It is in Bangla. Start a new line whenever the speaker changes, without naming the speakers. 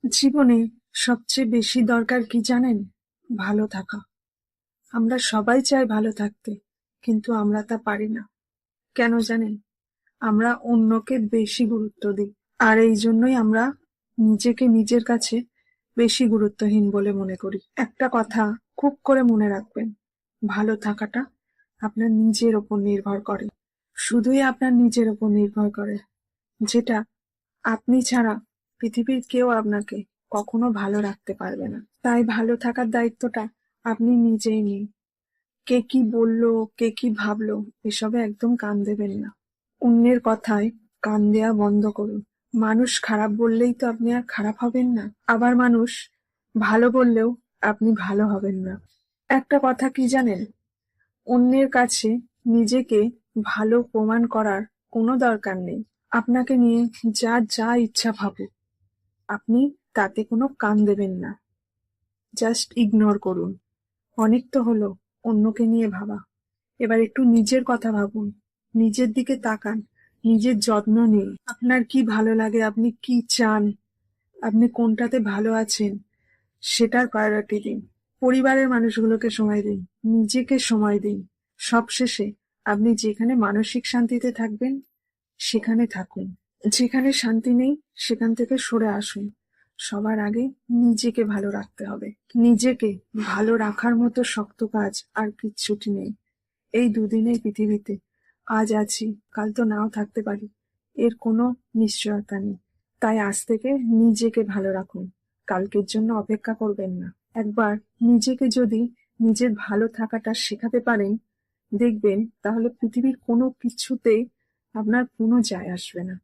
জীবনে সবচেয়ে বেশি দরকার কি জানেন? ভালো থাকা। আমরা সবাই চাই ভালো থাকতে, কিন্তু আমরা তা পারি না। কেন জানেন? আমরা অন্যকে বেশি গুরুত্ব দিই, আর এই জন্যই আমরা নিজেকে নিজের কাছে বেশি গুরুত্বহীন বলে মনে করি। একটা কথা খুব করে মনে রাখবেন, ভালো থাকাটা আপনার নিজের ওপর নির্ভর করে, শুধুই আপনার নিজের ওপর নির্ভর করে, যেটা আপনি ছাড়া পৃথিবীর কেউ আপনাকে কখনো ভালো রাখতে পারবে না। তাই ভালো থাকার দায়িত্বটা আপনি নিজেই নিন। কে কি বললো, কে কি ভাবলো, এসবে একদম কান দেবেন না। অন্যের কথায় কান দেয়া বন্ধ করুন। মানুষ খারাপ বললেই তো আপনি আর খারাপ হবেন না, আবার মানুষ ভালো বললেও আপনি ভালো হবেন না। একটা কথা কি জানেন? অন্যের কাছে নিজেকে ভালো প্রমাণ করার কোনো দরকার নেই। আপনাকে নিয়ে যার যা ইচ্ছা ভাবুক, আপনি তাতে কোনো কান দেবেন না, জাস্ট ইগনোর করুন। অনেক তো হলো অন্যকে নিয়ে ভাবা, এবার একটু নিজের কথা ভাবুন, নিজের দিকে তাকান, নিজের যত্ন নিন। আপনার কি ভালো লাগে, আপনি কি চান, আপনি কোনটাতে ভালো আছেন, সেটার প্রায়োরিটি দিন। পরিবারের মানুষগুলোকে সময় দিন, নিজেকে সময় দিন। সবশেষে আপনি যেখানে মানসিক শান্তিতে থাকবেন সেখানে থাকুন। যেখানে শান্তি নেই সেখান থেকে সরে আসুন। সবার আগে নিজেকে ভালো রাখতে হবে। নিজেকে ভালো রাখার মতো শক্ত কাজ আর কিচ্ছুটি নেই। এই দুদিনের পৃথিবীতে আজ আছি, কাল তো নাও থাকতে পারি, এর কোনো নিশ্চয়তা নেই। তাই আজ থেকে নিজেকে ভালো রাখুন, কালকের জন্য অপেক্ষা করবেন না। একবার নিজেকে যদি নিজের ভালো থাকাটা শেখাতে পারেন, দেখবেন তাহলে পৃথিবীর কোনো কিছুতেই আপনার কোনো যায় আসবে না।